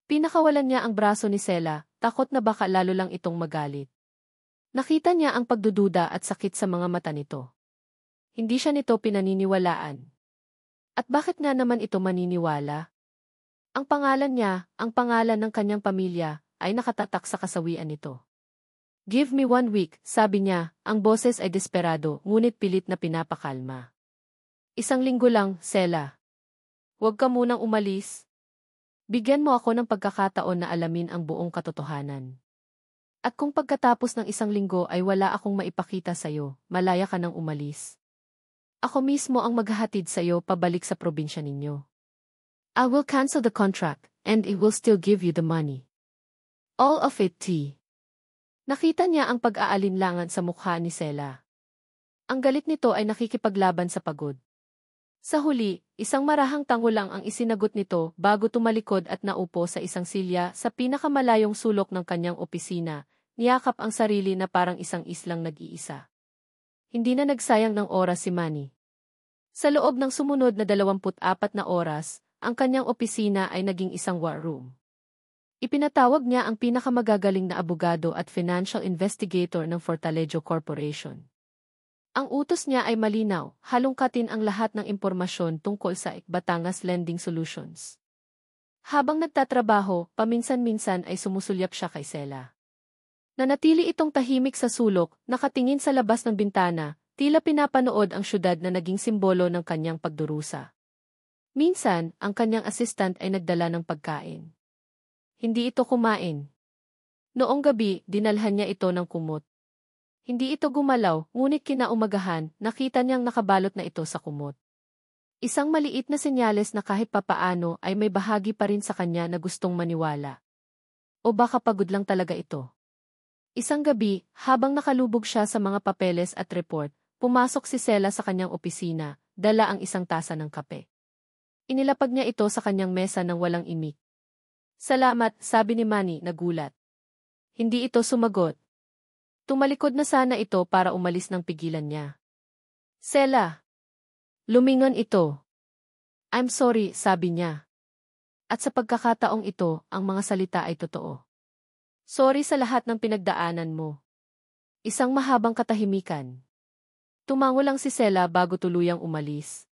Pinakawalan niya ang braso ni Sela, takot na baka lalo lang itong magalit. Nakita niya ang pagdududa at sakit sa mga mata nito. Hindi siya nito pinaniniwalaan. At bakit nga naman ito maniniwala? Ang pangalan niya, ang pangalan ng kanyang pamilya, ay nakatatak sa kasawian nito. Give me 1 week, sabi niya, ang boses ay desperado, ngunit pilit na pinapakalma. 1 linggo lang, Sela. Huwag ka munang umalis. Bigyan mo ako ng pagkakataon na alamin ang buong katotohanan. At kung pagkatapos ng 1 linggo ay wala akong maipakita sa'yo, malaya ka nang umalis. Ako mismo ang maghahatid sa'yo pabalik sa probinsya ninyo. I will cancel the contract, and it will still give you the money. All of it, T. Nakita niya ang pag-aalinlangan sa mukha ni Sela. Ang galit nito ay nakikipaglaban sa pagod. Sa huli, isang marahang tango lang ang isinagot nito bago tumalikod at naupo sa isang silya sa pinakamalayong sulok ng kanyang opisina, niyakap ang sarili na parang isang islang nag-iisa. Hindi na nagsayang ng oras si Manny. Sa loob ng sumunod na 24 na oras, ang kanyang opisina ay naging isang war room. Ipinatawag niya ang pinakamagagaling na abogado at financial investigator ng Fortaleza Corporation. Ang utos niya ay malinaw, halongkatin ang lahat ng impormasyon tungkol sa Batangas Lending Solutions. Habang nagtatrabaho, paminsan-minsan ay sumusulyap siya kay Sela. Nanatili itong tahimik sa sulok, nakatingin sa labas ng bintana, tila pinapanood ang syudad na naging simbolo ng kanyang pagdurusa. Minsan, ang kanyang assistant ay nagdala ng pagkain. Hindi ito kumain. Noong gabi, dinalhan niya ito ng kumot. Hindi ito gumalaw, ngunit kinaumagahan, nakita niyang nakabalot na ito sa kumot. Isang maliit na senyales na kahit papaano ay may bahagi pa rin sa kanya na gustong maniwala. O baka pagod lang talaga ito. Isang gabi, habang nakalubog siya sa mga papeles at report, pumasok si Sela sa kanyang opisina, dala ang isang tasa ng kape. Inilapag niya ito sa kanyang mesa nang walang imik. Salamat, sabi ni Manny, nagulat. Hindi ito sumagot. Tumalikod na sana ito para umalis ng pigilan niya. Sela. Lumingon ito. I'm sorry, sabi niya. At sa pagkakataong ito, ang mga salita ay totoo. Sorry sa lahat ng pinagdaanan mo. Isang mahabang katahimikan. Tumango lang si Sela bago tuluyang umalis.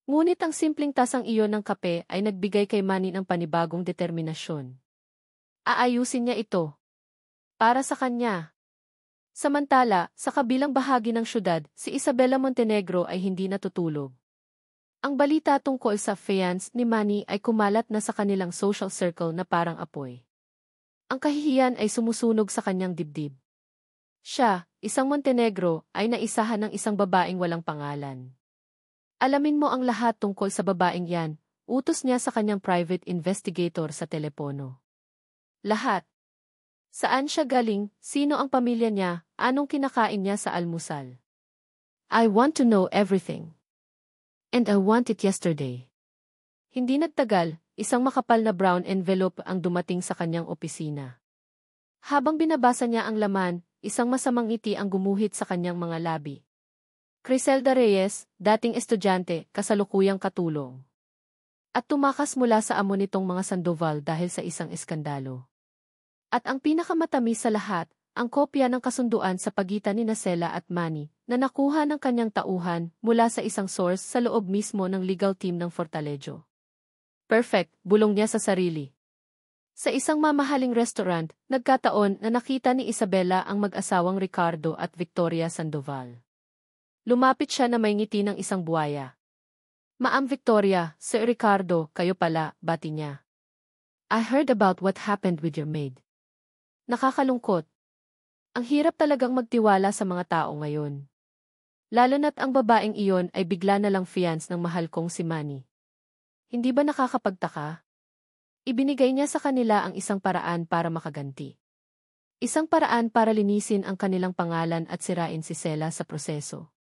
Ngunit ang simpleng tasang iyon ng kape ay nagbigay kay Manny ng panibagong determinasyon. Aayusin niya ito. Para sa kanya. Samantala, sa kabilang bahagi ng syudad, si Isabela Montenegro ay hindi natutulog. Ang balita tungkol sa fiancé ni Manny ay kumalat na sa kanilang social circle na parang apoy. Ang kahihiyan ay sumusunog sa kanyang dibdib. Siya, isang Montenegro, ay naisahan ng isang babaeng walang pangalan. Alamin mo ang lahat tungkol sa babaeng yan, utos niya sa kanyang private investigator sa telepono. Lahat. Saan siya galing, sino ang pamilya niya, anong kinakain niya sa almusal. I want to know everything. And I want it yesterday. Hindi nagtagal, isang makapal na brown envelope ang dumating sa kanyang opisina. Habang binabasa niya ang laman, isang masamang ngiti ang gumuhit sa kanyang mga labi. Criselda Reyes, dating estudyante, kasalukuyang katulong. At tumakas mula sa amo nitong mga Sandoval dahil sa isang eskandalo. At ang pinakamatamis sa lahat, ang kopya ng kasunduan sa pagitan ni Sela at Manny, na nakuha ng kanyang tauhan mula sa isang source sa loob mismo ng legal team ng Fortaleza. Perfect, bulong niya sa sarili. Sa isang mamahaling restaurant, nagkataon na nakita ni Isabela ang mag-asawang Ricardo at Victoria Sandoval. Lumapit siya na may ngiti ng isang buwaya. Ma'am Victoria, Sir Ricardo, kayo pala, bati niya. I heard about what happened with your maid. Nakakalungkot. Ang hirap talagang magtiwala sa mga tao ngayon. Lalo na't ang babaeng iyon ay bigla na lang fiancé ng mahal kong si Manny. Hindi ba nakakapagtaka? Ibinigay niya sa kanila ang isang paraan para makaganti. Isang paraan para linisin ang kanilang pangalan at sirain si Sela sa proseso.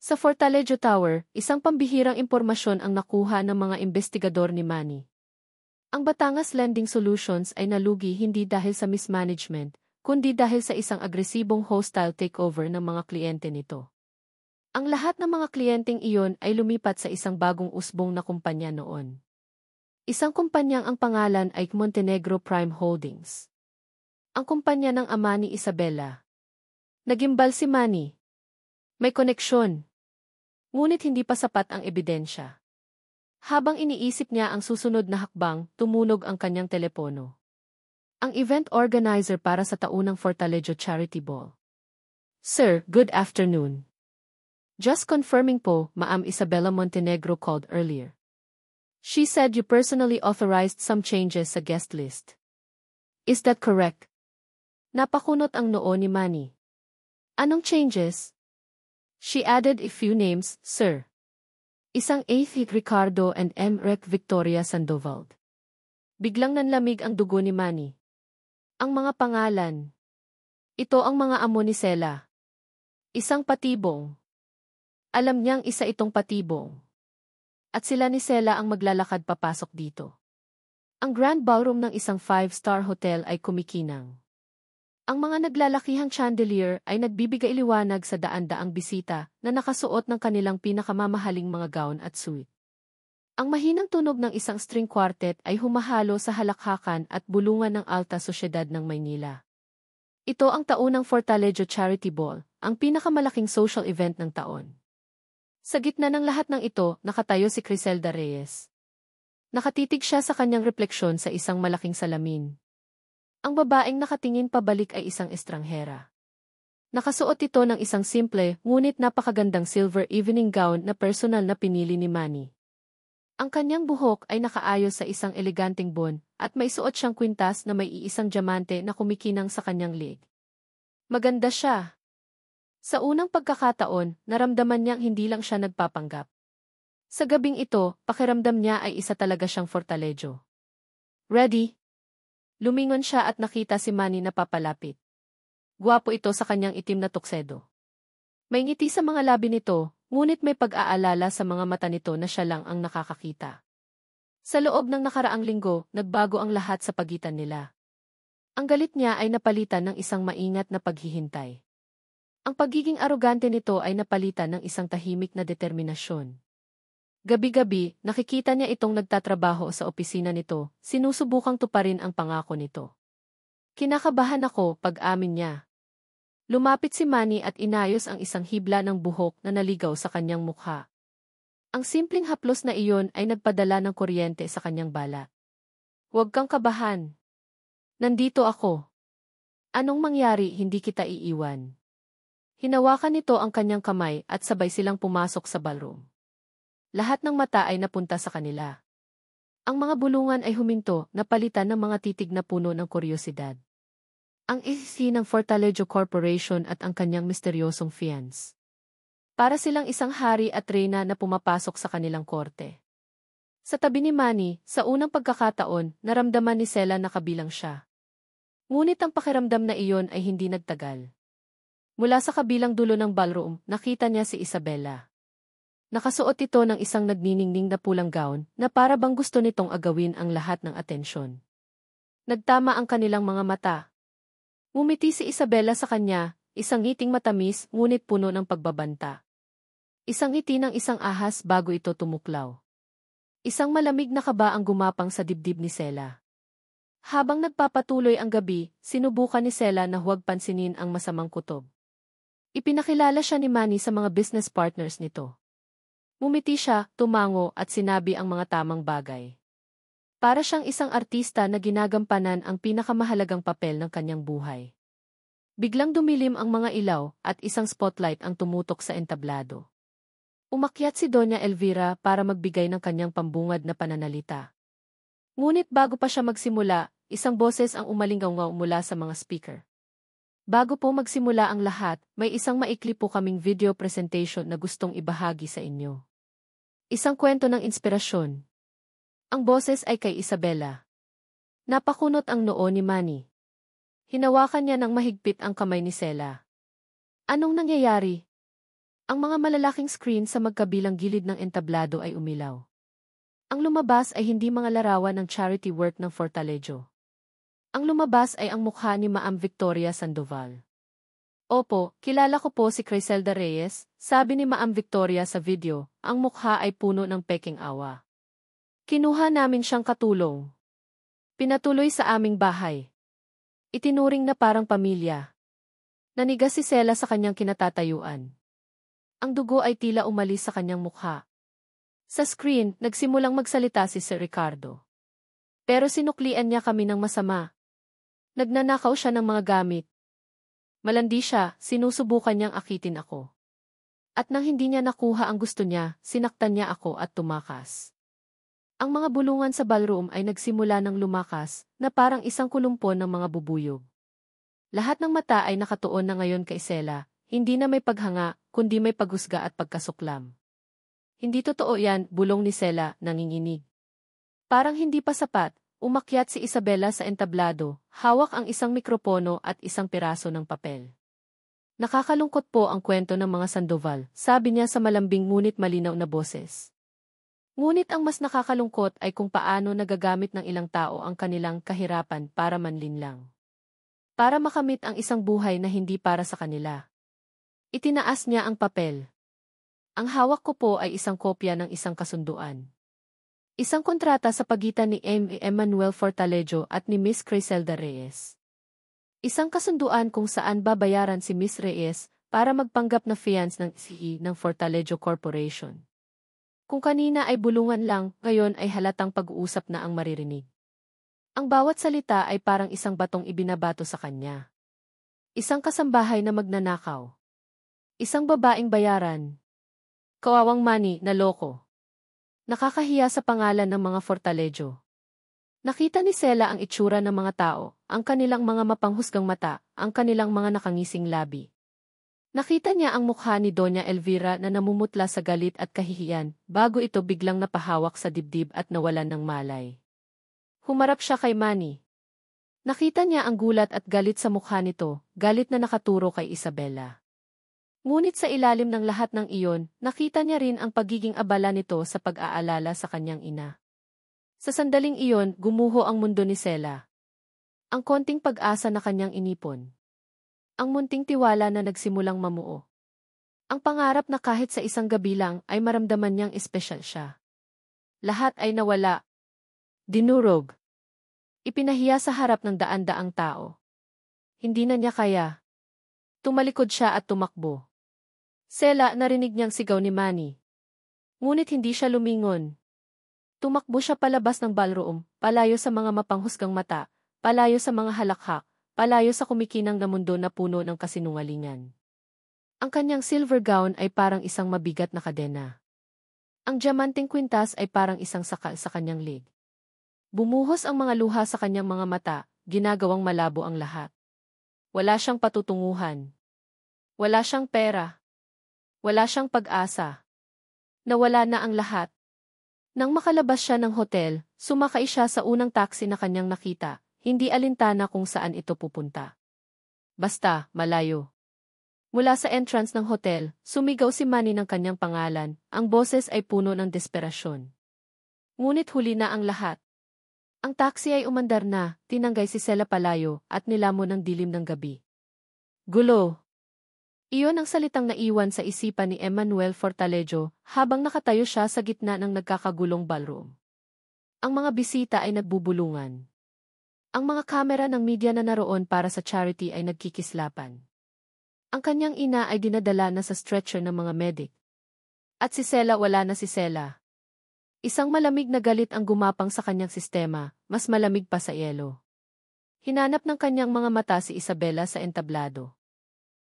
Sa Fortaleza Tower, isang pambihirang impormasyon ang nakuha ng mga investigador ni Manny. Ang Batangas Lending Solutions ay nalugi hindi dahil sa mismanagement, kundi dahil sa isang agresibong hostile takeover ng mga kliyente nito. Ang lahat ng mga kliyenteng iyon ay lumipat sa isang bagong usbong na kumpanya noon. Isang kumpanyang ang pangalan ay Montenegro Prime Holdings. Ang kumpanya ng ama ni Isabela. Nagimbal si Manny. May koneksyon. Ngunit hindi pa sapat ang ebidensya. Habang iniisip niya ang susunod na hakbang, tumunog ang kanyang telepono. Ang event organizer para sa taunang Fortaleza Charity Ball. Sir, good afternoon. Just confirming po, Ma'am Isabela Montenegro called earlier. She said you personally authorized some changes sa guest list. Is that correct? Napakunot ang noo ni Manny. Anong changes? She added a few names, sir. Isang A. Ricardo and M. Rec. Victoria Sandoval. Biglang nanlamig ang dugo ni Manny. Ang mga pangalan. Ito ang mga amo ni Sela. Isang patibong. Alam niyang isa itong patibong. At sila ni Sela ang maglalakad papasok dito. Ang grand ballroom ng isang 5-star hotel ay kumikinang. Ang mga naglalakihang chandelier ay nagbibigay liwanag sa daan-daang bisita na nakasuot ng kanilang pinakamamahaling mga gown at suit. Ang mahinang tunog ng isang string quartet ay humahalo sa halakhakan at bulungan ng alta sosyedad ng Maynila. Ito ang taunang Fortaleza Charity Ball, ang pinakamalaking social event ng taon. Sa gitna ng lahat ng ito, nakatayo si Criselda Reyes. Nakatitig siya sa kanyang refleksyon sa isang malaking salamin. Ang babaeng nakatingin pabalik ay isang estranghera. Nakasuot ito ng isang simple, ngunit napakagandang silver evening gown na personal na pinili ni Manny. Ang kanyang buhok ay nakaayos sa isang eleganteng bon, at may suot siyang kwintas na may iisang diamante na kumikinang sa kanyang leg. Maganda siya. Sa unang pagkakataon, naramdaman niyang hindi lang siya nagpapanggap. Sa gabing ito, pakiramdam niya ay isa talaga siyang fortalejo. Ready? Lumingon siya at nakita si Manny na papalapit. Gwapo ito sa kanyang itim na tuksedo. May ngiti sa mga labi nito, ngunit may pag-aalala sa mga mata nito na siya lang ang nakakakita. Sa loob ng nakaraang linggo, nagbago ang lahat sa pagitan nila. Ang galit niya ay napalitan ng isang maingat na paghihintay. Ang pagiging arogante nito ay napalitan ng isang tahimik na determinasyon. Gabi-gabi, nakikita niya itong nagtatrabaho sa opisina nito, sinusubukang tuparin ang pangako nito. Kinakabahan ako, pag-amin niya. Lumapit si Manny at inayos ang isang hibla ng buhok na naligaw sa kanyang mukha. Ang simpleng haplos na iyon ay nagpadala ng kuryente sa kanyang balat. Huwag kang kabahan. Nandito ako. Anong mangyari, hindi kita iiwan. Hinawakan nito ang kanyang kamay at sabay silang pumasok sa ballroom. Lahat ng mata ay napunta sa kanila. Ang mga bulungan ay huminto, napalitan ng mga titig na puno ng kuryosidad. Ang EC ng Fortaleza Corporation at ang kanyang misteryosong fiance. Para silang isang hari at reyna na pumapasok sa kanilang korte. Sa tabi ni Manny, sa unang pagkakataon, naramdaman ni Sela na kabilang siya. Ngunit ang pakiramdam na iyon ay hindi nagtagal. Mula sa kabilang dulo ng ballroom, nakita niya si Isabela. Nakasuot ito ng isang nagniningning na pulang gown na para bang gusto nitong agawin ang lahat ng atensyon. Nagtama ang kanilang mga mata. Ngumiti si Isabela sa kanya, isang ngiting matamis ngunit puno ng pagbabanta. Isang ngiti ng isang ahas bago ito tumuklaw. Isang malamig na kaba ang gumapang sa dibdib ni Sela. Habang nagpapatuloy ang gabi, sinubukan ni Sela na huwag pansinin ang masamang kutob. Ipinakilala siya ni Manny sa mga business partners nito. Ngumiti siya, tumango at sinabi ang mga tamang bagay. Para siyang isang artista na ginagampanan ang pinakamahalagang papel ng kanyang buhay. Biglang dumilim ang mga ilaw at isang spotlight ang tumutok sa entablado. Umakyat si Doña Elvira para magbigay ng kanyang pambungad na pananalita. Ngunit bago pa siya magsimula, isang boses ang umalingaw-ngaw mula sa mga speaker. Bago po magsimula ang lahat, may isang maikli po kaming video presentation na gustong ibahagi sa inyo. Isang kwento ng inspirasyon. Ang boses ay kay Isabela. Napakunot ang noo ni Manny. Hinawakan niya ng mahigpit ang kamay ni Sela. Anong nangyayari? Ang mga malalaking screen sa magkabilang gilid ng entablado ay umilaw. Ang lumabas ay hindi mga larawan ng charity work ng Fortaleza. Ang lumabas ay ang mukha ni Ma'am Victoria Sandoval. Opo, kilala ko po si Criselda Reyes, sabi ni Ma'am Victoria sa video, ang mukha ay puno ng peking awa. Kinuha namin siyang katulong. Pinatuloy sa aming bahay. Itinuring na parang pamilya. Nanigas si Sela sa kanyang kinatatayuan. Ang dugo ay tila umalis sa kanyang mukha. Sa screen, nagsimulang magsalita si Sir Ricardo. Pero sinuklian niya kami ng masama. Nagnanakaw siya ng mga gamit. Malandi siya, sinusubukan niyang akitin ako. At nang hindi niya nakuha ang gusto niya, sinaktan niya ako at tumakas. Ang mga bulungan sa ballroom ay nagsimula ng lumakas, na parang isang kulumpon ng mga bubuyog. Lahat ng mata ay nakatuon na ngayon kay Sela, hindi na may paghanga, kundi may paghusga at pagkasuklam. Hindi totoo yan, bulong ni Sela, nanginginig. Parang hindi pa sapat, umakyat si Isabela sa entablado, hawak ang isang mikropono at isang piraso ng papel. Nakakalungkot po ang kwento ng mga Sandoval, sabi niya sa malambing ngunit malinaw na boses. Ngunit ang mas nakakalungkot ay kung paano nagagamit ng ilang tao ang kanilang kahirapan para manlinlang. Para makamit ang isang buhay na hindi para sa kanila. Itinaas niya ang papel. Ang hawak ko po ay isang kopya ng isang kasunduan. Isang kontrata sa pagitan ni Emmanuel Fortalejo at ni Miss Criselda Reyes. Isang kasunduan kung saan babayaran si Miss Reyes para magpanggap na fiance ng CEO ng Fortalejo Corporation. Kung kanina ay bulungan lang, ngayon ay halatang pag-uusap na ang maririnig. Ang bawat salita ay parang isang batong ibinabato sa kanya. Isang kasambahay na magnanakaw. Isang babaeng bayaran. Kawawang Manny, naloko. Nakakahiya sa pangalan ng mga Fortalejo. Nakita ni Sela ang itsura ng mga tao, ang kanilang mga mapanghusgang mata, ang kanilang mga nakangising labi. Nakita niya ang mukha ni Doña Elvira na namumutla sa galit at kahihiyan, bago ito biglang napahawak sa dibdib at nawalan ng malay. Humarap siya kay Manny. Nakita niya ang gulat at galit sa mukha nito, galit na nakaturo kay Isabela. Ngunit sa ilalim ng lahat ng iyon, nakita niya rin ang pagiging abala nito sa pag-aalala sa kanyang ina. Sa sandaling iyon, gumuho ang mundo ni Sela. Ang konting pag-asa na kanyang inipon. Ang munting tiwala na nagsimulang mamuo. Ang pangarap na kahit sa isang gabi lang ay maramdaman niyang espesyal siya. Lahat ay nawala. Dinurog. Ipinahiya sa harap ng daan-daang tao. Hindi na niya kaya. Tumalikod siya at tumakbo. Sela, narinig niyang sigaw ni Manny. Ngunit hindi siya lumingon. Tumakbo siya palabas ng ballroom, palayo sa mga mapanghusgang mata, palayo sa mga halakhak, palayo sa kumikinang na mundo na puno ng kasinungalingan. Ang kanyang silver gown ay parang isang mabigat na kadena. Ang diamanting kwintas ay parang isang sakal sa kanyang leg. Bumuhos ang mga luha sa kanyang mga mata, ginagawang malabo ang lahat. Wala siyang patutunguhan. Wala siyang pera. Wala siyang pag-asa. Nawala na ang lahat. Nang makalabas siya ng hotel, sumakay siya sa unang taxi na kanyang nakita, hindi alintana kung saan ito pupunta. Basta, malayo. Mula sa entrance ng hotel, sumigaw si Manny ng kanyang pangalan, ang boses ay puno ng desperasyon. Ngunit huli na ang lahat. Ang taxi ay umandar na, tinanggay si Sela palayo, at nilamon ng dilim ng gabi. Gulo. Iyon ang salitang naiwan sa isipan ni Emmanuel Fortalejo habang nakatayo siya sa gitna ng nagkakagulong ballroom. Ang mga bisita ay nagbubulungan. Ang mga kamera ng media na naroon para sa charity ay nagkikislapan. Ang kanyang ina ay dinadala na sa stretcher ng mga medic. At si Sela, wala na si Sela. Isang malamig na galit ang gumapang sa kanyang sistema, mas malamig pa sa yelo. Hinanap ng kanyang mga mata si Isabela sa entablado.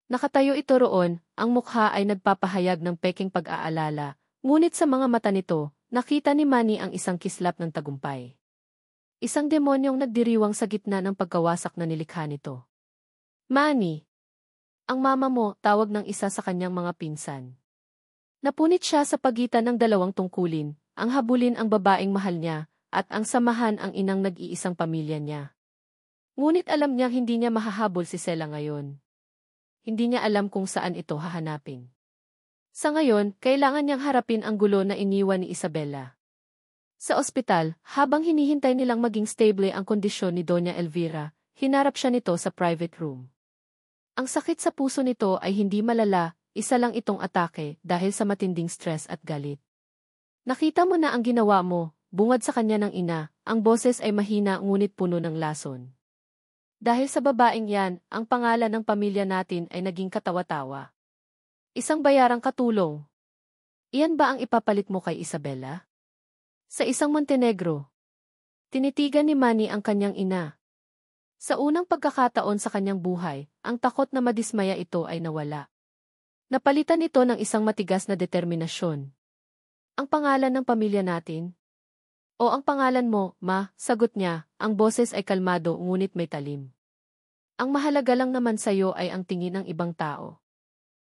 Nakatayo ito roon, ang mukha ay nagpapahayag ng peking pag-aalala, ngunit sa mga mata nito, nakita ni Manny ang isang kislap ng tagumpay. Isang demonyong nagdiriwang sa gitna ng pagkawasak na nilikha nito. Manny! Ang mama mo, tawag ng isa sa kanyang mga pinsan. Napunit siya sa pagitan ng dalawang tungkulin, ang habulin ang babaeng mahal niya, at ang samahan ang inang nag-iisang pamilya niya. Ngunit alam niyang hindi niya mahahabol si Sela ngayon. Hindi niya alam kung saan ito hahanapin. Sa ngayon, kailangan niyang harapin ang gulo na iniwan ni Isabela. Sa ospital, habang hinihintay nilang maging stable ang kondisyon ni Doña Elvira, hinarap siya nito sa private room. Ang sakit sa puso nito ay hindi malala, isa lang itong atake dahil sa matinding stress at galit. Nakita mo na ang ginawa mo, bungad sa kanya ng ina, ang boses ay mahina ngunit puno ng lason. Dahil sa babaeng yan, ang pangalan ng pamilya natin ay naging katawa-tawa. Isang bayarang katulong. Iyan ba ang ipapalit mo kay Isabela? Sa isang Montenegro. Tinitigan ni Manny ang kanyang ina. Sa unang pagkakataon sa kanyang buhay, ang takot na madismaya ito ay nawala. Napalitan ito ng isang matigas na determinasyon. Ang pangalan ng pamilya natin? O ang pangalan mo, ma, sagot niya, ang boses ay kalmado ngunit may talim. Ang mahalaga lang naman sa'yo ay ang tingin ng ibang tao.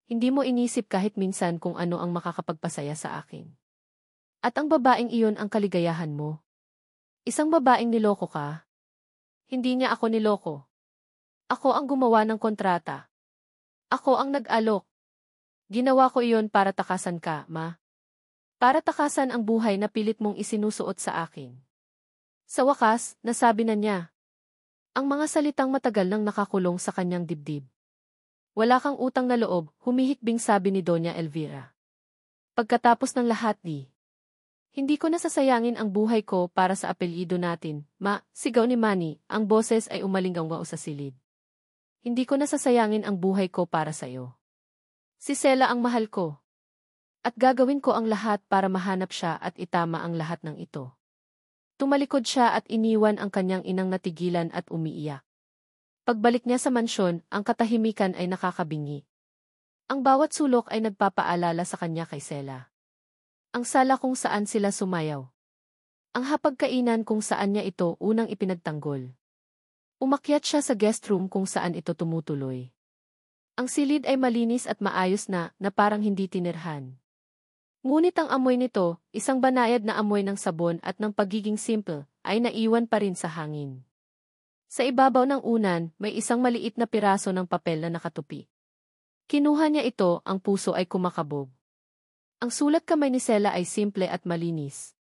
Hindi mo inisip kahit minsan kung ano ang makakapagpasaya sa akin. At ang babaeng iyon ang kaligayahan mo. Isang babaeng niloko ka? Hindi niya ako niloko. Ako ang gumawa ng kontrata. Ako ang nag-alok. Ginawa ko iyon para takasan ka, ma. Para takasan ang buhay na pilit mong isinusuot sa akin. Sa wakas, nasabi na niya. Ang mga salitang matagal nang nakakulong sa kanyang dibdib. Wala kang utang na loob, humihikbing sabi ni Doña Elvira. Pagkatapos ng lahat hindi ko nasasayangin ang buhay ko para sa apelyido natin, ma, sigaw ni Manny, ang boses ay umalinggaw sa silid. Hindi ko nasasayangin ang buhay ko para sa'yo. Si Sela ang mahal ko. At gagawin ko ang lahat para mahanap siya at itama ang lahat ng ito. Tumalikod siya at iniwan ang kanyang inang natigilan at umiiyak. Pagbalik niya sa mansyon, ang katahimikan ay nakakabingi. Ang bawat sulok ay nagpapaalala sa kanya kay Sela. Ang sala kung saan sila sumayaw. Ang hapagkainan kung saan niya ito unang ipinagtanggol. Umakyat siya sa guest room kung saan ito tumutuloy. Ang silid ay malinis at maayos na parang hindi tinirhan. Ngunit ang amoy nito, isang banayad na amoy ng sabon at ng pagiging simple, ay naiwan pa rin sa hangin. Sa ibabaw ng unan, may isang maliit na piraso ng papel na nakatupi. Kinuha niya ito, ang puso ay kumakabog. Ang sulat kamay ni Sela ay simple at malinis.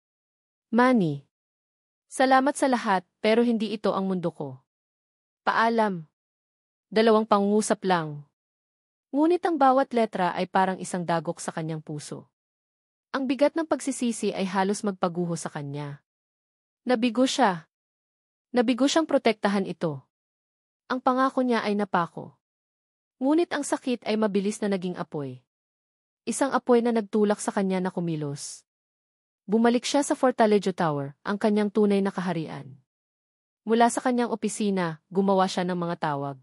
Manny. Salamat sa lahat, pero hindi ito ang mundo ko. Paalam. 2 pangungusap lang. Ngunit ang bawat letra ay parang isang dagok sa kanyang puso. Ang bigat ng pagsisisi ay halos magpaguho sa kanya. Nabigo siya. Nabigo siyang protektahan ito. Ang pangako niya ay napako. Ngunit ang sakit ay mabilis na naging apoy. Isang apoy na nagtulak sa kanya na kumilos. Bumalik siya sa Fortaleza Tower, ang kanyang tunay na kaharian. Mula sa kanyang opisina, gumawa siya ng mga tawag.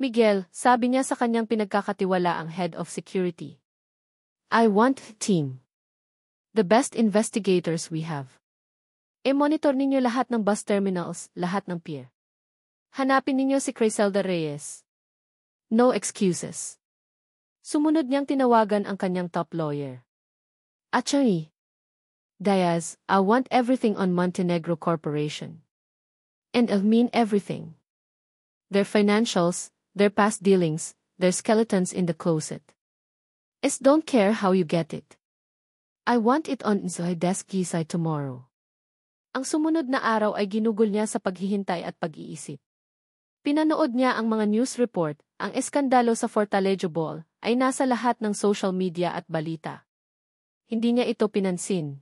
Miguel, sabi niya sa kanyang pinagkakatiwalaang head of security. I want a team. The best investigators we have. E-monitor ninyo lahat ng bus terminals, lahat ng pier. Hanapin ninyo si Criselda Reyes. No excuses. Sumunod niyang tinawagan ang kanyang top lawyer. Attorney Diaz, I want everything on Montenegro Corporation. And I mean everything. Their financials, their past dealings, their skeletons in the closet. I don't care how you get it. I want it on my desk gisay tomorrow. Ang sumunod na araw ay ginugol niya sa paghihintay at pag-iisip. Pinanood niya ang mga news report, ang eskandalo sa Fortaleza Ball, ay nasa lahat ng social media at balita. Hindi niya ito pinansin.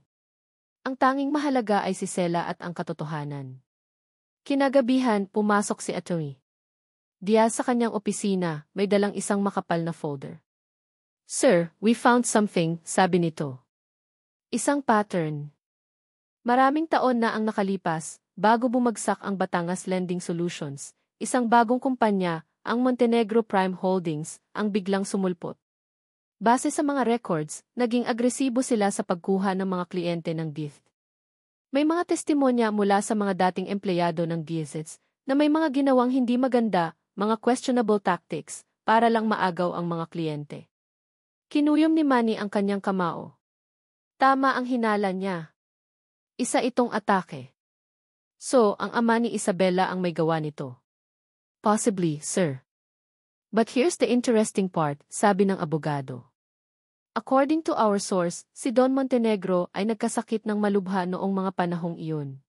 Ang tanging mahalaga ay si Sela at ang katotohanan. Kinagabihan, pumasok si Atty. Diaz sa kanyang opisina, may dalang isang makapal na folder. Sir, we found something, sabi nito. Isang pattern. Maraming taon na ang nakalipas, bago bumagsak ang Batangas Lending Solutions, isang bagong kumpanya, ang Montenegro Prime Holdings, ang biglang sumulpot. Base sa mga records, naging agresibo sila sa pagkuha ng mga kliyente ng gift. May mga testimonya mula sa mga dating empleyado ng GIZETs na may mga ginawang hindi maganda, mga questionable tactics, para lang maagaw ang mga kliyente. Kinuyom ni Manny ang kanyang kamao. Tama ang hinala niya. Isa itong atake. So, ang ama ni Isabela ang may gawa nito. Possibly, sir. But here's the interesting part, sabi ng abogado. According to our source, si Don Montenegro ay nagkasakit ng malubha noong mga panahong iyon.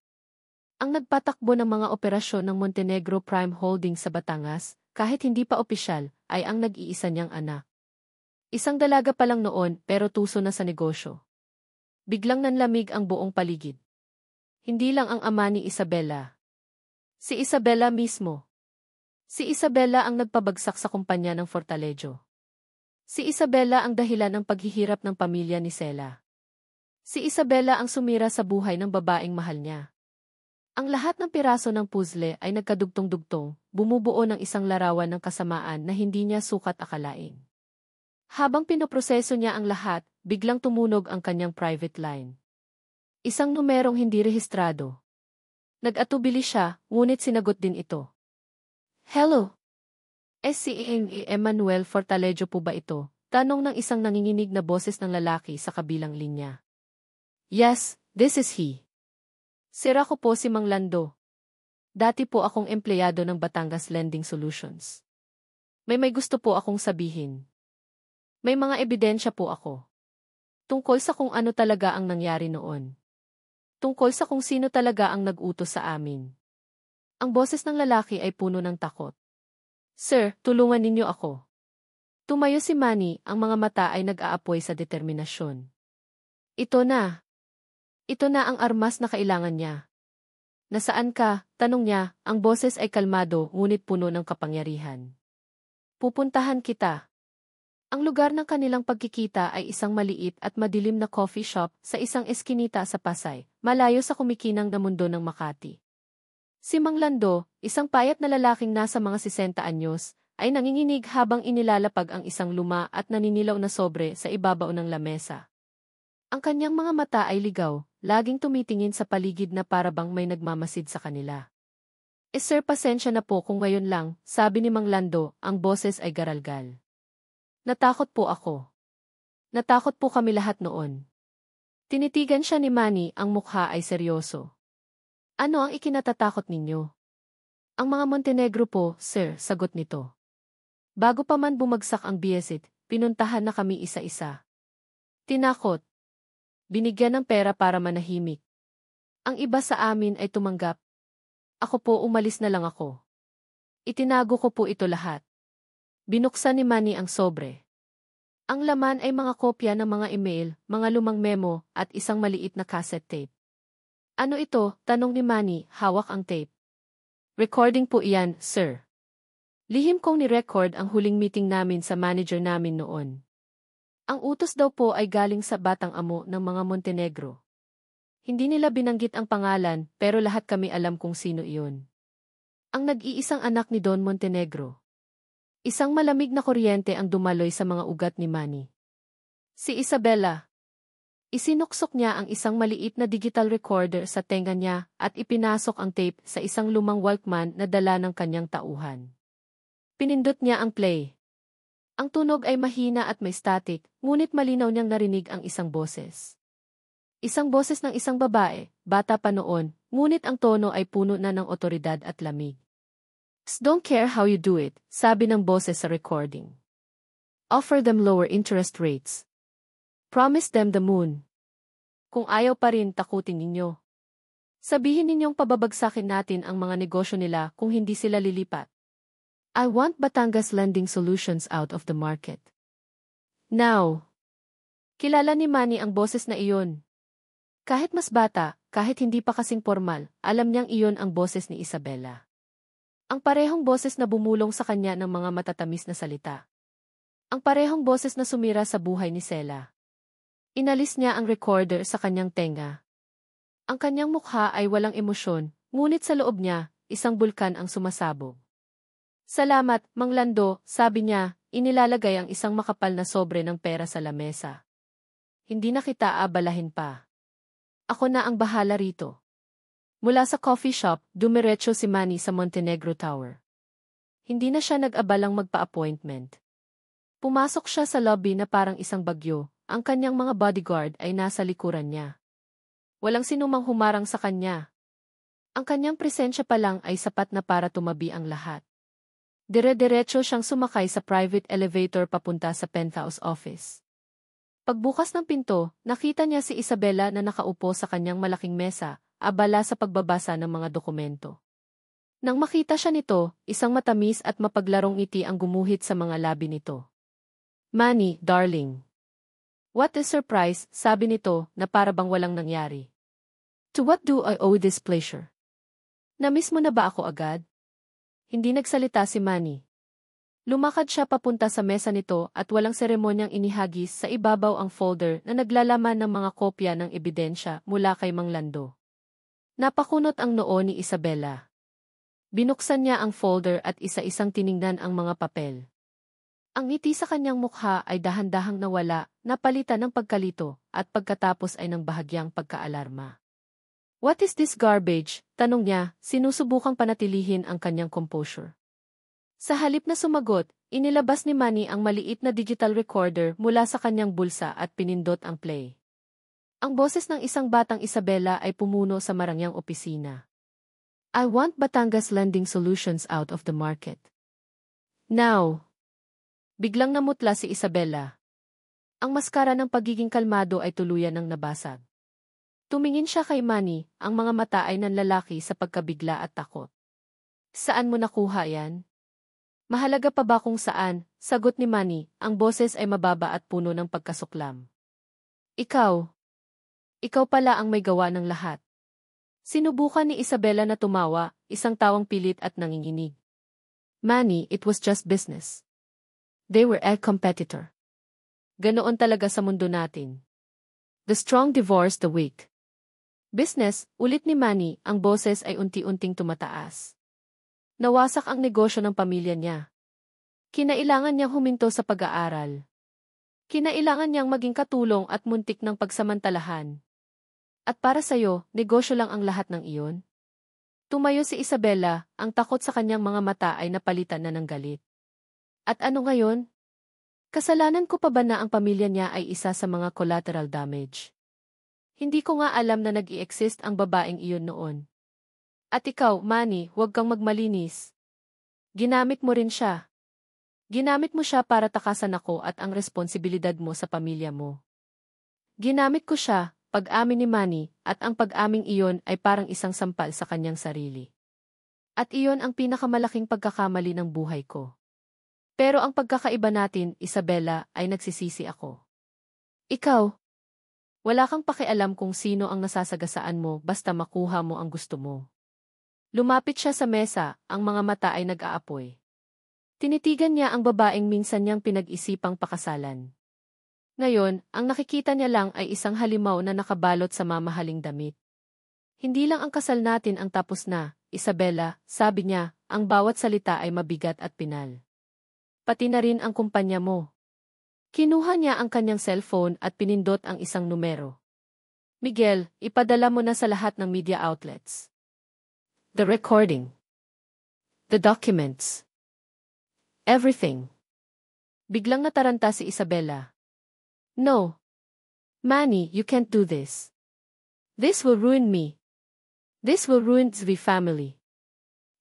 Ang nagpatakbo ng mga operasyon ng Montenegro Prime Holdings sa Batangas, kahit hindi pa opisyal, ay ang nag-iisa niyang anak. Isang dalaga pa lang noon pero tuso na sa negosyo. Biglang nanlamig ang buong paligid. Hindi lang ang ama ni Isabela. Si Isabela mismo. Si Isabela ang nagpabagsak sa kumpanya ng Fortalejo. Si Isabela ang dahilan ng paghihirap ng pamilya ni Sela. Si Isabela ang sumira sa buhay ng babaeng mahal niya. Ang lahat ng piraso ng puzzle ay nagkadugtong-dugtong, bumubuo ng isang larawan ng kasamaan na hindi niya sukat akalain. Habang pinoproseso niya ang lahat, biglang tumunog ang kanyang private line. Isang numerong hindi rehistrado. Nag-atubili siya, ngunit sinagot din ito. Hello? Si Emmanuel Fortalejo po ba ito? Tanong ng isang nanginginig na boses ng lalaki sa kabilang linya. Yes, this is he. Sira ko po si Mang Lando. Dati po akong empleyado ng Batangas Lending Solutions. May gusto po akong sabihin. May mga ebidensya po ako. Tungkol sa kung ano talaga ang nangyari noon. Tungkol sa kung sino talaga ang nag-utos sa amin. Ang boses ng lalaki ay puno ng takot. Sir, tulungan ninyo ako. Tumayo si Manny, ang mga mata ay nag-aapoy sa determinasyon. Ito na. Ito na ang armas na kailangan niya. Nasaan ka? Tanong niya, ang boses ay kalmado ngunit puno ng kapangyarihan. Pupuntahan kita. Ang lugar ng kanilang pagkikita ay isang maliit at madilim na coffee shop sa isang eskinita sa Pasay, malayo sa kumikinang na mundo ng Makati. Si Mang Lando, isang payat na lalaking nasa mga 60 anyos, ay nanginginig habang inilalapag ang isang luma at naninilaw na sobre sa ibabaw ng lamesa. Ang kanyang mga mata ay ligaw, laging tumitingin sa paligid na parabang may nagmamasid sa kanila. Sir, pasensya na po kung ngayon lang, sabi ni Mang Lando, ang boses ay garalgal. Natakot po ako. Natakot po kami lahat noon. Tinitigan siya ni Manny, ang mukha ay seryoso. Ano ang ikinatatakot ninyo? Ang mga Montenegro po, sir, sagot nito. Bago pa man bumagsak ang Biesit, pinuntahan na kami isa-isa. Tinakot. Binigyan ng pera para manahimik. Ang iba sa amin ay tumanggap. Ako po umalis na lang ako. Itinago ko po ito lahat. Binuksan ni Manny ang sobre. Ang laman ay mga kopya ng mga email, mga lumang memo, at isang maliit na cassette tape. Ano ito? Tanong ni Manny, hawak ang tape. Recording po iyan, sir. Lihim kong ni-record ang huling meeting namin sa manager namin noon. Ang utos daw po ay galing sa batang amo ng mga Montenegro. Hindi nila binanggit ang pangalan, pero lahat kami alam kung sino iyon. Ang nag-iisang anak ni Don Montenegro. Isang malamig na kuryente ang dumaloy sa mga ugat ni Manny. Si Isabela. Isinuksok niya ang isang maliit na digital recorder sa tenga niya at ipinasok ang tape sa isang lumang Walkman na dala ng kanyang tauhan. Pinindot niya ang play. Ang tunog ay mahina at may static, ngunit malinaw niyang narinig ang isang boses. Isang boses ng isang babae, bata pa noon, ngunit ang tono ay puno na ng otoridad at lamig. Don't care how you do it, sabi ng boses sa recording. Offer them lower interest rates. Promise them the moon. Kung ayaw pa rin, takutin ninyo. Sabihin ninyong pababagsakin natin ang mga negosyo nila kung hindi sila lilipat. I want Batangas Lending Solutions out of the market. Now. Kilala ni Manny ang boses na iyon. Kahit mas bata, kahit hindi pa kasing formal, alam niyang iyon ang boses ni Isabela. Ang parehong boses na bumulong sa kanya ng mga matatamis na salita. Ang parehong boses na sumira sa buhay ni Sela. Inalis niya ang recorder sa kanyang tenga. Ang kanyang mukha ay walang emosyon, ngunit sa loob niya, isang bulkan ang sumasabog. Salamat, Mang Lando, sabi niya, inilalagay ang isang makapal na sobre ng pera sa lamesa. Hindi na kita aabalahin pa. Ako na ang bahala rito. Mula sa coffee shop, dumiretso si Manny sa Montenegro Tower. Hindi na siya nag-abalang magpa-appointment. Pumasok siya sa lobby na parang isang bagyo. Ang kanyang mga bodyguard ay nasa likuran niya. Walang sinumang humarang sa kanya. Ang kanyang presensya pa lang ay sapat na para tumabi ang lahat. Dire-diretso siyang sumakay sa private elevator papunta sa penthouse office. Pagbukas ng pinto, nakita niya si Isabela na nakaupo sa kanyang malaking mesa, abala sa pagbabasa ng mga dokumento. Nang makita siya nito, isang matamis at mapaglarong ngiti ang gumuhit sa mga labi nito. Manny, darling. What a surprise, sabi nito, na para bang walang nangyari. To what do I owe this pleasure? Namiss mo na ba ako agad? Hindi nagsalita si Manny. Lumakad siya papunta sa mesa nito at walang seremonyang inihagis sa ibabaw ang folder na naglalaman ng mga kopya ng ebidensya mula kay Mang Lando. Napakunot ang noo ni Isabela. Binuksan niya ang folder at isa-isang tiningnan ang mga papel. Ang ngiti sa kanyang mukha ay dahan-dahang nawala, napalitan ng pagkalito, at pagkatapos ay ng bahagyang pagkaalarma. What is this garbage? Tanong niya, sinusubukang panatilihin ang kanyang composure. Sa halip na sumagot, inilabas ni Manny ang maliit na digital recorder mula sa kanyang bulsa at pinindot ang play. Ang boses ng isang batang Isabela ay pumuno sa marangyang opisina. I want Batangas Lending Solutions out of the market. Now. Biglang namutla si Isabela. Ang maskara ng pagiging kalmado ay tuluyan ng nabasag. Tumingin siya kay Manny, ang mga mata ay nanlalaki sa pagkabigla at takot. Saan mo nakuha yan? Mahalaga pa ba kung saan? Sagot ni Manny, ang boses ay mababa at puno ng pagkasuklam. Ikaw. Ikaw pala ang may gawa ng lahat. Sinubukan ni Isabela na tumawa, isang tawang pilit at nanginginig. Manny, it was just business. They were a competitor. Ganoon talaga sa mundo natin. The strong divorce the weak. Business, ulit ni Manny, ang boses ay unti-unting tumataas. Nawasak ang negosyo ng pamilya niya. Kinailangan niyang huminto sa pag-aaral. Kinailangan niyang maging katulong at muntik ng pagsamantalahan. At para sa'yo, negosyo lang ang lahat ng iyon? Tumayo si Isabela, ang takot sa kanyang mga mata ay napalitan na ng galit. At ano ngayon? Kasalanan ko pa ba na ang pamilya niya ay isa sa mga collateral damage? Hindi ko nga alam na nag-i-exist ang babaeng iyon noon. At ikaw, Manny, huwag kang magmalinis. Ginamit mo rin siya. Ginamit mo siya para takasan ako at ang responsibilidad mo sa pamilya mo. Ginamit ko siya, pag-amin ni Manny, at ang pag-aming iyon ay parang isang sampal sa kanyang sarili. At iyon ang pinakamalaking pagkakamali ng buhay ko. Pero ang pagkakaiba natin, Isabela, ay nagsisisi ako. Ikaw, wala kang pakialam kung sino ang nasasagasaan mo basta makuha mo ang gusto mo. Lumapit siya sa mesa, ang mga mata ay nag-aapoy. Tinitigan niya ang babaeng minsan niyang pinag-isipang pakasalan. Ngayon, ang nakikita niya lang ay isang halimaw na nakabalot sa mamahaling damit. Hindi lang ang kasal natin ang tapos na, Isabela, sabi niya, ang bawat salita ay mabigat at pinal. Pati na rin ang kumpanya mo. Kinuha niya ang kanyang cellphone at pinindot ang isang numero. Miguel, ipadala mo na sa lahat ng media outlets. The recording. The documents. Everything. Biglang nataranta si Isabela. No. Manny, you can't do this. This will ruin me. This will ruin the family.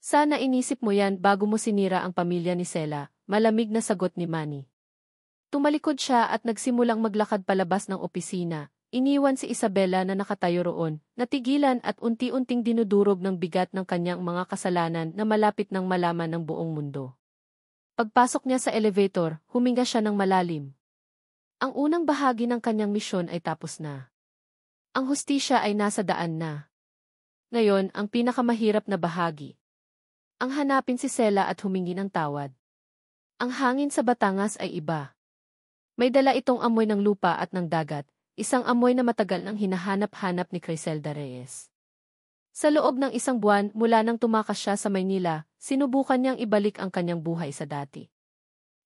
Sana inisip mo yan bago mo sinira ang pamilya ni Sela, malamig na sagot ni Manny. Tumalikod siya at nagsimulang maglakad palabas ng opisina, iniwan si Isabela na nakatayo roon, natigilan at unti-unting dinudurog ng bigat ng kanyang mga kasalanan na malapit ng malaman ng buong mundo. Pagpasok niya sa elevator, huminga siya ng malalim. Ang unang bahagi ng kanyang misyon ay tapos na. Ang hustisya ay nasa daan na. Ngayon, ang pinakamahirap na bahagi. Ang hanapin si Sela at humingi ng tawad. Ang hangin sa Batangas ay iba. May dala itong amoy ng lupa at ng dagat, isang amoy na matagal nang hinahanap-hanap ni Criselda Reyes. Sa loob ng isang buwan mula nang tumakas siya sa Maynila, sinubukan niyang ibalik ang kanyang buhay sa dati.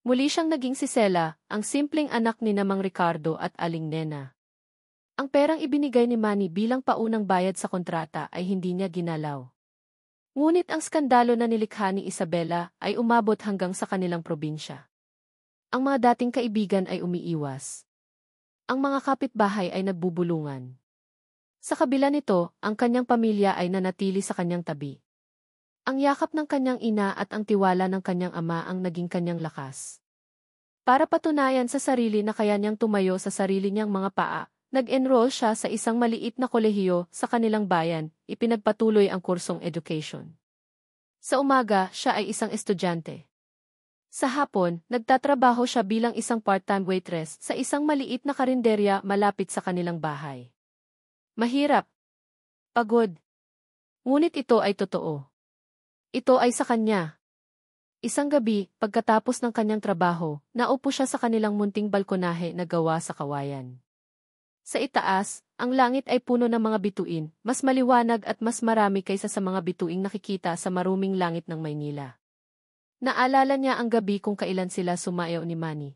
Muli siyang naging si Sela, ang simpleng anak ni Namang Ricardo at Aling Nena. Ang perang ibinigay ni Manny bilang paunang bayad sa kontrata ay hindi niya ginalaw. Ngunit ang skandalo na nilikha ni Isabela ay umabot hanggang sa kanilang probinsya. Ang mga dating kaibigan ay umiiwas. Ang mga kapitbahay ay nagbubulungan. Sa kabila nito, ang kanyang pamilya ay nanatili sa kanyang tabi. Ang yakap ng kanyang ina at ang tiwala ng kanyang ama ang naging kanyang lakas. Para patunayan sa sarili na kaya niyang tumayo sa sarili niyang mga paa, nag-enroll siya sa isang maliit na kolehiyo sa kanilang bayan, ipinagpatuloy ang kursong education. Sa umaga, siya ay isang estudyante. Sa hapon, nagtatrabaho siya bilang isang part-time waitress sa isang maliit na karinderya malapit sa kanilang bahay. Mahirap. Pagod. Ngunit ito ay totoo. Ito ay sa kanya. Isang gabi, pagkatapos ng kanyang trabaho, naupo siya sa kanilang munting balkonahe na gawa sa kawayan. Sa itaas, ang langit ay puno ng mga bituin, mas maliwanag at mas marami kaysa sa mga bituing nakikita sa maruming langit ng Maynila. Naalala niya ang gabi kung kailan sila sumayaw ni Manny.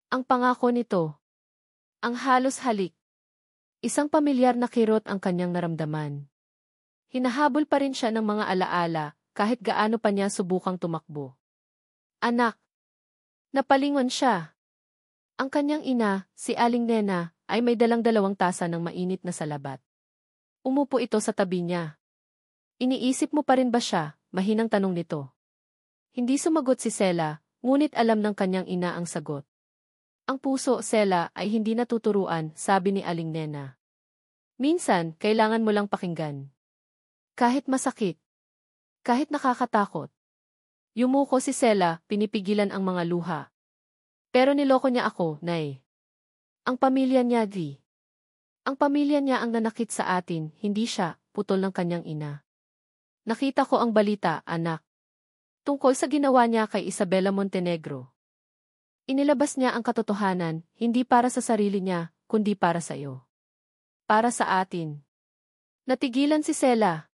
Ang pangako nito. Ang halos halik. Isang pamilyar na kirot ang kanyang naramdaman. Hinahabol pa rin siya ng mga alaala, kahit gaano pa niya subukang tumakbo. Anak. Napalingon siya. Ang kanyang ina, si Aling Nena, ay may dalang-dalawang tasa ng mainit na salabat. Umupo ito sa tabi niya. Iniisip mo pa rin ba siya? Mahinang tanong nito. Hindi sumagot si Sela, ngunit alam ng kanyang ina ang sagot. Ang puso, Sela, ay hindi natuturuan, sabi ni Aling Nena. Minsan, kailangan mo lang pakinggan. Kahit masakit. Kahit nakakatakot. Yumuko si Sela, pinipigilan ang mga luha. Pero niloko niya ako, Nay. Ang pamilya niya, Di. Ang pamilya niya ang nanakit sa atin, hindi siya, putol ng kanyang ina. Nakita ko ang balita, anak. Tungkol sa ginawa niya kay Isabela Montenegro. Inilabas niya ang katotohanan, hindi para sa sarili niya, kundi para sa iyo. Para sa atin. Natigilan si Sela.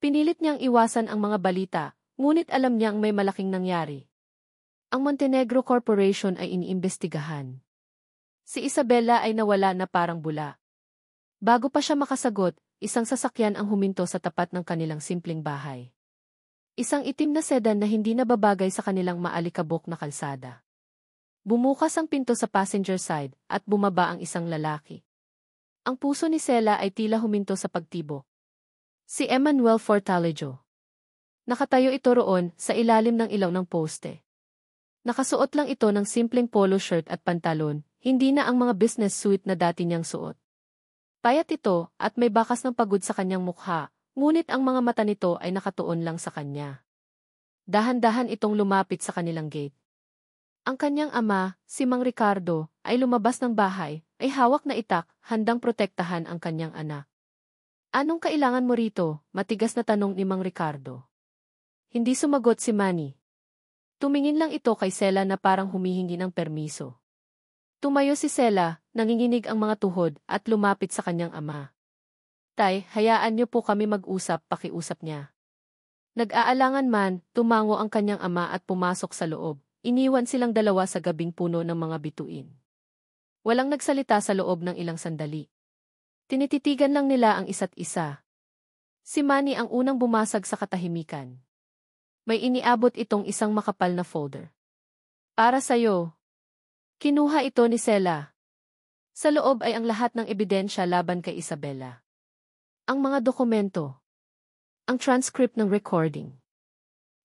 Pinilit niyang iwasan ang mga balita, ngunit alam niyang may malaking nangyari. Ang Montenegro Corporation ay iniimbestigahan. Si Isabela ay nawala na parang bula. Bago pa siya makasagot, isang sasakyan ang huminto sa tapat ng kanilang simpleng bahay. Isang itim na sedan na hindi nababagay sa kanilang maalikabok na kalsada. Bumukas ang pinto sa passenger side at bumaba ang isang lalaki. Ang puso ni Sela ay tila huminto sa pagtibok. Si Emmanuel Fortalejo. Nakatayo ito roon sa ilalim ng ilaw ng poste. Nakasuot lang ito ng simpleng polo shirt at pantalon, hindi na ang mga business suit na dati niyang suot. Payat ito at may bakas ng pagod sa kanyang mukha, ngunit ang mga mata nito ay nakatuon lang sa kanya. Dahan-dahan itong lumapit sa kanilang gate. Ang kanyang ama, si Mang Ricardo, ay lumabas ng bahay, ay hawak na itak, handang protektahan ang kanyang anak. Anong kailangan mo rito? Matigas na tanong ni Mang Ricardo. Hindi sumagot si Manny. Tumingin lang ito kay Sela na parang humihingi ng permiso. Tumayo si Sela, nanginginig ang mga tuhod at lumapit sa kanyang ama. Tay, hayaan niyo po kami mag-usap, pakiusap niya. Nag-aalangan man, tumango ang kanyang ama at pumasok sa loob. Iniwan silang dalawa sa gabing puno ng mga bituin. Walang nagsalita sa loob ng ilang sandali. Tinititigan lang nila ang isa't isa. Si Manny ang unang bumasag sa katahimikan. May iniabot itong isang makapal na folder. Para sa'yo. Kinuha ito ni Sela. Sa loob ay ang lahat ng ebidensya laban kay Isabela. Ang mga dokumento. Ang transcript ng recording.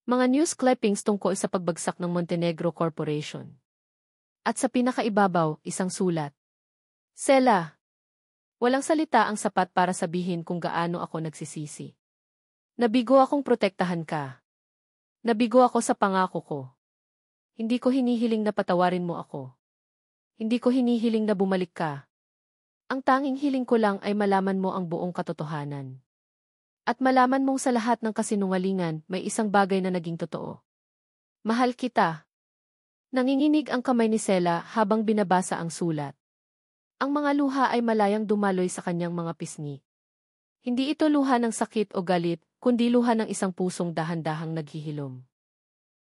Mga news clippings tungkol sa pagbagsak ng Montenegro Corporation. At sa pinakaibabaw, isang sulat. Sela. Walang salita ang sapat para sabihin kung gaano ako nagsisisi. Nabigo akong protektahan ka. Nabigo ako sa pangako ko. Hindi ko hinihiling na patawarin mo ako. Hindi ko hinihiling na bumalik ka. Ang tanging hiling ko lang ay malaman mo ang buong katotohanan. At malaman mong sa lahat ng kasinungalingan may isang bagay na naging totoo. Mahal kita. Nanginginig ang kamay ni Sela habang binabasa ang sulat. Ang mga luha ay malayang dumaloy sa kanyang mga pisngi. Hindi ito luha ng sakit o galit, kundi luha ng isang pusong dahan-dahang naghihilom.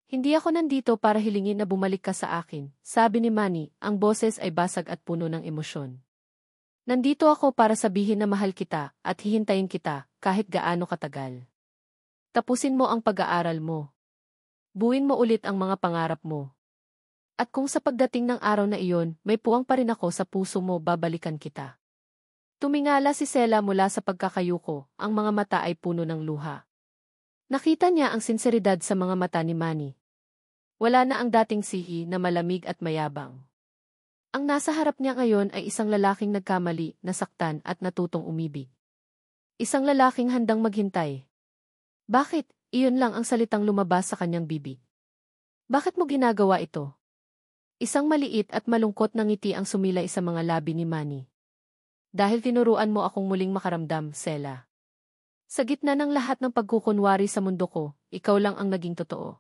Hindi ako nandito para hilingin na bumalik ka sa akin, sabi ni Manny, ang boses ay basag at puno ng emosyon. Nandito ako para sabihin na mahal kita at hihintayin kita kahit gaano katagal. Tapusin mo ang pag-aaral mo. Buuin mo ulit ang mga pangarap mo. At kung sa pagdating ng araw na iyon, may puwang pa rin ako sa puso mo, babalikan kita. Tumingala si Sela mula sa pagkakayuko, ang mga mata ay puno ng luha. Nakita niya ang sinseridad sa mga mata ni Manny. Wala na ang dating sihi na malamig at mayabang. Ang nasa harap niya ngayon ay isang lalaking nagkamali, nasaktan at natutong umibig. Isang lalaking handang maghintay. Bakit? Iyon lang ang salitang lumabas sa kanyang bibig. Bakit mo ginagawa ito? Isang maliit at malungkot na ngiti ang sumilay sa mga labi ni Manny. Dahil tinuruan mo akong muling makaramdam, Sela. Sa gitna ng lahat ng pagkukunwari sa mundo ko, ikaw lang ang naging totoo.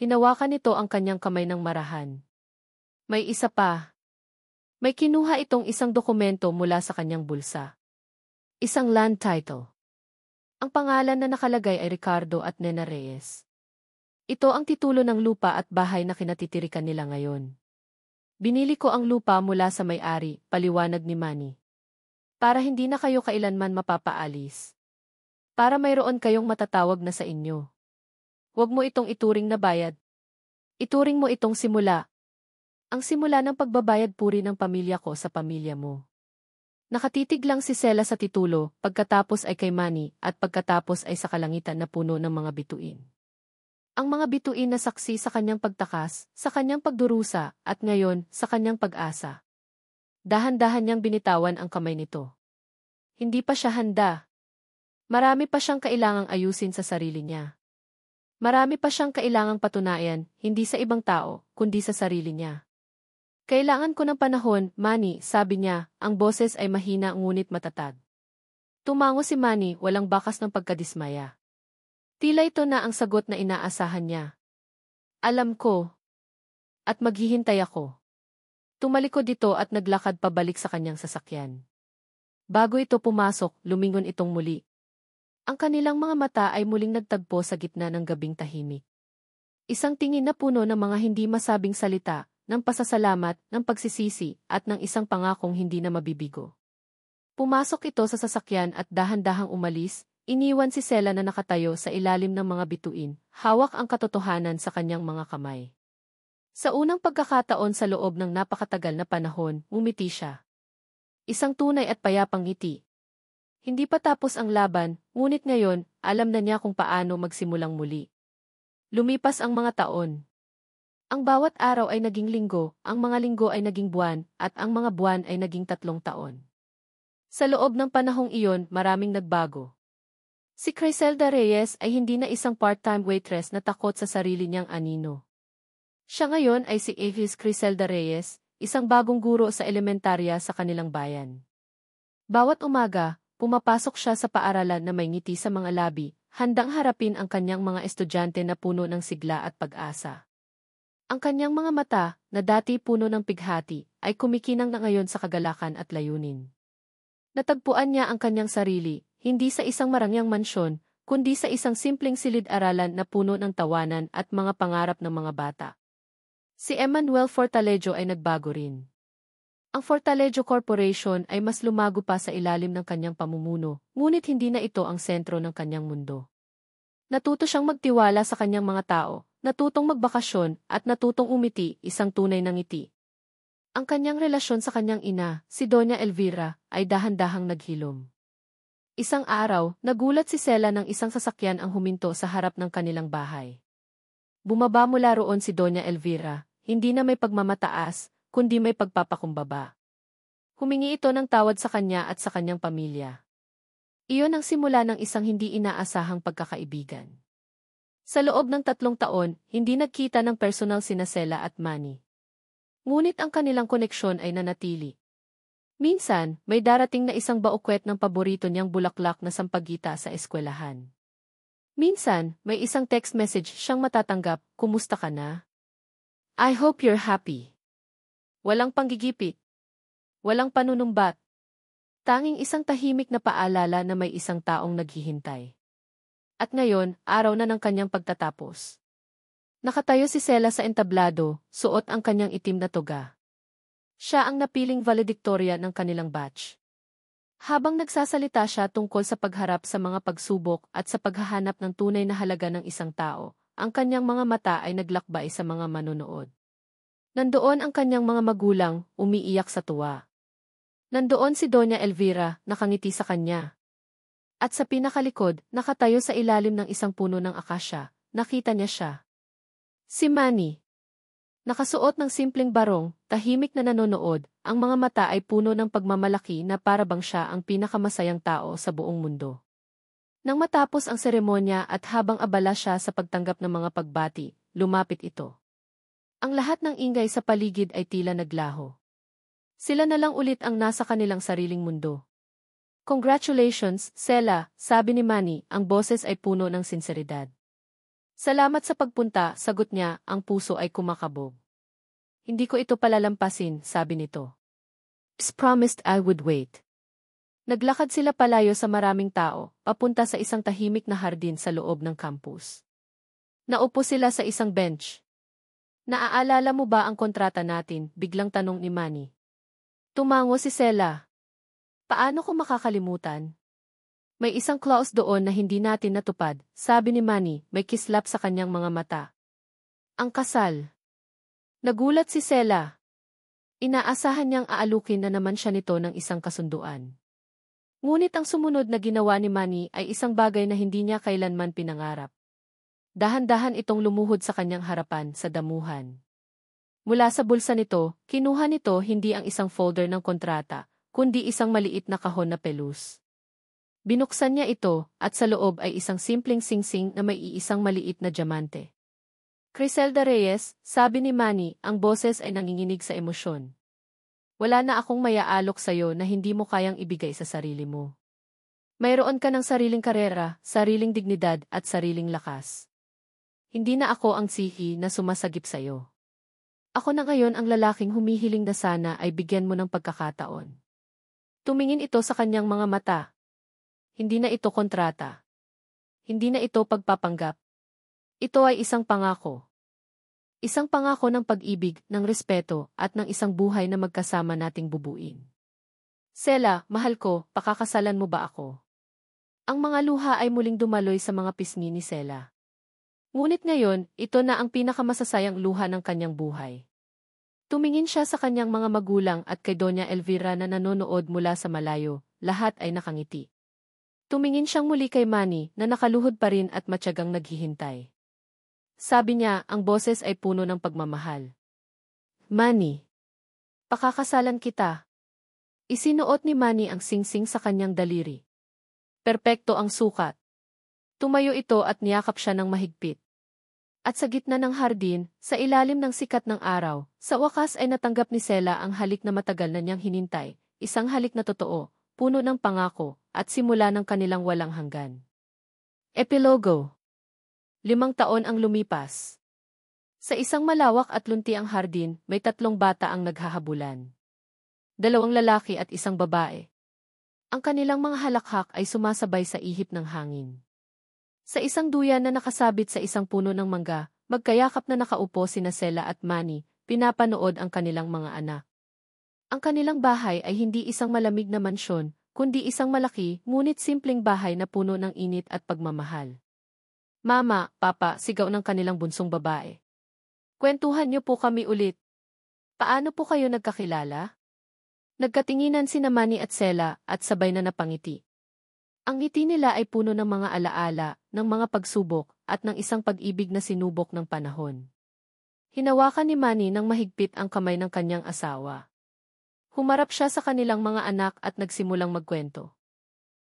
Hinawakan nito ang kanyang kamay ng marahan. May isa pa. May kinuha itong isang dokumento mula sa kanyang bulsa. Isang land title. Ang pangalan na nakalagay ay Ricardo at Nena Reyes. Ito ang titulo ng lupa at bahay na kinatitirikan nila ngayon. Binili ko ang lupa mula sa may-ari, paliwanag ni Manny. Para hindi na kayo kailanman mapapaalis. Para mayroon kayong matatawag na sa inyo. Huwag mo itong ituring na bayad. Ituring mo itong simula. Ang simula ng pagbabayad puri ng pamilya ko sa pamilya mo. Nakatitig lang si Sela sa titulo, pagkatapos ay kay Manny, at pagkatapos ay sa kalangitan na puno ng mga bituin. Ang mga bituin na saksi sa kanyang pagtakas, sa kanyang pagdurusa, at ngayon, sa kanyang pag-asa. Dahan-dahan niyang binitawan ang kamay nito. Hindi pa siya handa. Marami pa siyang kailangang ayusin sa sarili niya. Marami pa siyang kailangang patunayan, hindi sa ibang tao, kundi sa sarili niya. Kailangan ko ng panahon, Manny, sabi niya, ang boses ay mahina ngunit matatag. Tumango si Manny, walang bakas ng pagkadismaya. Tila ito na ang sagot na inaasahan niya. Alam ko. At maghihintay ako. Tumalikod ito at naglakad pabalik sa kanyang sasakyan. Bago ito pumasok, lumingon itong muli. Ang kanilang mga mata ay muling nagtagpo sa gitna ng gabing tahimik. Isang tingin na puno ng mga hindi masabing salita, ng pasasalamat, ng pagsisisi, at ng isang pangakong hindi na mabibigo. Pumasok ito sa sasakyan at dahan-dahang umalis, iniwan si Sela na nakatayo sa ilalim ng mga bituin, hawak ang katotohanan sa kanyang mga kamay. Sa unang pagkakataon sa loob ng napakatagal na panahon, ngumiti siya. Isang tunay at payapang ngiti. Hindi pa tapos ang laban, ngunit ngayon, alam na niya kung paano magsimulang muli. Lumipas ang mga taon. Ang bawat araw ay naging linggo, ang mga linggo ay naging buwan, at ang mga buwan ay naging 3 taon. Sa loob ng panahong iyon, maraming nagbago. Si Criselda Reyes ay hindi na isang part-time waitress na takot sa sarili niyang anino. Siya ngayon ay si Avis Criselda Reyes, isang bagong guro sa elementarya sa kanilang bayan. Bawat umaga, pumapasok siya sa paaralan na may ngiti sa mga labi, handang harapin ang kanyang mga estudyante na puno ng sigla at pag-asa. Ang kanyang mga mata, na dati puno ng pighati, ay kumikinang na ngayon sa kagalakan at layunin. Natagpuan niya ang kanyang sarili, hindi sa isang marangyang mansyon, kundi sa isang simpleng silid-aralan na puno ng tawanan at mga pangarap ng mga bata. Si Emmanuel Fortalejo ay nagbago rin. Ang Fortalejo Corporation ay mas lumago pa sa ilalim ng kanyang pamumuno, ngunit hindi na ito ang sentro ng kanyang mundo. Natuto siyang magtiwala sa kanyang mga tao, natutong magbakasyon, at natutong umiti, isang tunay na ngiti. Ang kanyang relasyon sa kanyang ina, si Doña Elvira, ay dahan-dahang naghilom. Isang araw, nagulat si Sela ng isang sasakyan ang huminto sa harap ng kanilang bahay. Bumaba mula roon si Doña Elvira, hindi na may pagmamataas, kundi may pagpapakumbaba. Humingi ito ng tawad sa kanya at sa kanyang pamilya. Iyon ang simula ng isang hindi inaasahang pagkakaibigan. Sa loob ng 3 taon, hindi nagkita ng personal sina Sela at Manny. Ngunit ang kanilang koneksyon ay nanatili. Minsan, may darating na isang baukwet ng paborito niyang bulaklak na sampagita sa eskwelahan. Minsan, may isang text message siyang matatanggap, "Kumusta ka na? I hope you're happy." Walang panggigipit. Walang panunumbat. Tanging isang tahimik na paalala na may isang taong naghihintay. At ngayon, araw na ng kanyang pagtatapos. Nakatayo si Sela sa entablado, suot ang kanyang itim na toga. Siya ang napiling valedictorian ng kanilang batch. Habang nagsasalita siya tungkol sa pagharap sa mga pagsubok at sa paghahanap ng tunay na halaga ng isang tao, ang kanyang mga mata ay naglakbay sa mga manonood. Nandoon ang kanyang mga magulang, umiiyak sa tuwa. Nandoon si Doña Elvira, nakangiti sa kanya. At sa pinakalikod, nakatayo sa ilalim ng isang puno ng akasya, nakita niya siya. Si Manny. Nakasuot ng simpleng barong, tahimik na nanonood, ang mga mata ay puno ng pagmamalaki na para bang siya ang pinakamasayang tao sa buong mundo. Nang matapos ang seremonya at habang abala siya sa pagtanggap ng mga pagbati, lumapit ito. Ang lahat ng ingay sa paligid ay tila naglaho. Sila na lang ulit ang nasa kanilang sariling mundo. Congratulations, Sela, sabi ni Manny, ang boses ay puno ng sinseridad. Salamat sa pagpunta, sagot niya, ang puso ay kumakabog. Hindi ko ito palalampasin, sabi nito. Promised I would wait. Naglakad sila palayo sa maraming tao, papunta sa isang tahimik na hardin sa loob ng campus. Naupo sila sa isang bench. Naaalala mo ba ang kontrata natin? Biglang tanong ni Manny. Tumango si Sela. Paano ko makakalimutan? May isang clause doon na hindi natin natupad, sabi ni Manny, may kislap sa kanyang mga mata. Ang kasal. Nagulat si Sela. Inaasahan niyang aalukin na naman siya nito ng isang kasunduan. Ngunit ang sumunod na ginawa ni Manny ay isang bagay na hindi niya kailanman pinangarap. Dahan-dahan itong lumuhod sa kanyang harapan sa damuhan. Mula sa bulsa nito, kinuha nito hindi ang isang folder ng kontrata, kundi isang maliit na kahon na pelus. Binuksan niya ito, at sa loob ay isang simpleng singsing na may iisang maliit na diamante. Criselda Reyes, sabi ni Manny, ang boses ay nanginginig sa emosyon. Wala na akong mayaalok sa'yo na hindi mo kayang ibigay sa sarili mo. Mayroon ka ng sariling karera, sariling dignidad at sariling lakas. Hindi na ako ang sihi na sumasagip sa'yo. Ako na ngayon ang lalaking humihiling na sana ay bigyan mo ng pagkakataon. Tumingin ito sa kanyang mga mata. Hindi na ito kontrata. Hindi na ito pagpapanggap. Ito ay isang pangako. Isang pangako ng pag-ibig, ng respeto, at ng isang buhay na magkasama nating bubuin. Sela, mahal ko, pakakasalan mo ba ako? Ang mga luha ay muling dumaloy sa mga pisngi ni Sela. Ngunit ngayon, ito na ang pinakamasasayang luha ng kanyang buhay. Tumingin siya sa kanyang mga magulang at kay Doña Elvira na nanonood mula sa malayo, lahat ay nakangiti. Tumingin siyang muli kay Manny na nakaluhod pa rin at matyagang naghihintay. Sabi niya, ang boses ay puno ng pagmamahal. Manny, pakakasalan kita. Isinuot ni Manny ang singsing sa kanyang daliri. Perpekto ang sukat. Tumayo ito at niyakap siya ng mahigpit. At sa gitna ng hardin, sa ilalim ng sikat ng araw, sa wakas ay natanggap ni Sela ang halik na matagal na niyang hinintay, isang halik na totoo, puno ng pangako, at simula ng kanilang walang hanggan. Epilogo. 5 taon ang lumipas. Sa isang malawak at luntiang hardin, may 3 bata ang naghahabulan. 2 lalaki at 1 babae. Ang kanilang mga halakhak ay sumasabay sa ihip ng hangin. Sa isang duyan na nakasabit sa isang puno ng mangga, magkayakap na nakaupo sina Sela at Manny, pinapanood ang kanilang mga anak. Ang kanilang bahay ay hindi isang malamig na mansyon, kundi isang malaki, ngunit simpleng bahay na puno ng init at pagmamahal. Mama, Papa, sigaw ng kanilang bunsong babae. Kwentuhan niyo po kami ulit. Paano po kayo nagkakilala? Nagkatinginan sina Manny at Sela at sabay na napangiti. Ang ngiti nila ay puno ng mga alaala, ng mga pagsubok, at ng isang pag-ibig na sinubok ng panahon. Hinawakan ni Manny ng mahigpit ang kamay ng kanyang asawa. Humarap siya sa kanilang mga anak at nagsimulang magkwento.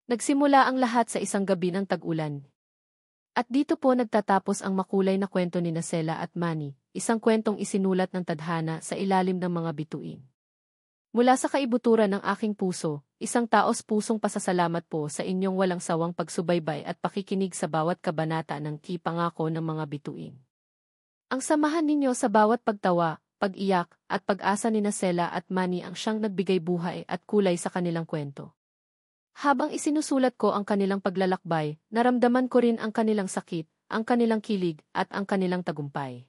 Nagsimula ang lahat sa isang gabi ng tag-ulan. At dito po nagtatapos ang makulay na kwento ni Sela at Manny, isang kwentong isinulat ng tadhana sa ilalim ng mga bituin. Mula sa kaibuturan ng aking puso, isang taos-pusong pasasalamat po sa inyong walang sawang pagsubaybay at pakikinig sa bawat kabanata ng Pangako ng mga bituin. Ang samahan ninyo sa bawat pagtawa, pag-iyak, at pag-asa ni Sela at Manny ang siyang nagbigay buhay at kulay sa kanilang kwento. Habang isinusulat ko ang kanilang paglalakbay, naramdaman ko rin ang kanilang sakit, ang kanilang kilig, at ang kanilang tagumpay.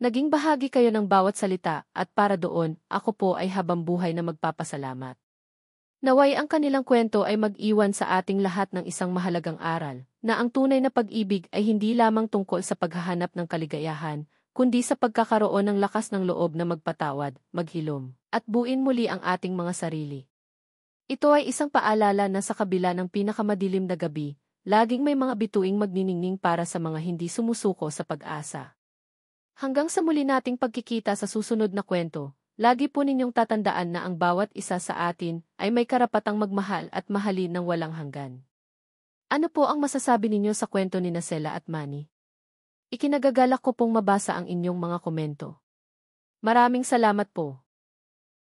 Naging bahagi kayo ng bawat salita, at para doon, ako po ay habang buhay na magpapasalamat. Naway ang kanilang kwento ay mag-iwan sa ating lahat ng isang mahalagang aral, na ang tunay na pag-ibig ay hindi lamang tungkol sa paghahanap ng kaligayahan, kundi sa pagkakaroon ng lakas ng loob na magpatawad, maghilom, at buuin muli ang ating mga sarili. Ito ay isang paalala na sa kabila ng pinakamadilim na gabi, laging may mga bituing magniningning para sa mga hindi sumusuko sa pag-asa. Hanggang sa muli nating pagkikita sa susunod na kwento, lagi po ninyong tatandaan na ang bawat isa sa atin ay may karapatang magmahal at mahalin ng walang hanggan. Ano po ang masasabi ninyo sa kwento ni Sela at Manny? Ikinagagalak ko pong mabasa ang inyong mga komento. Maraming salamat po.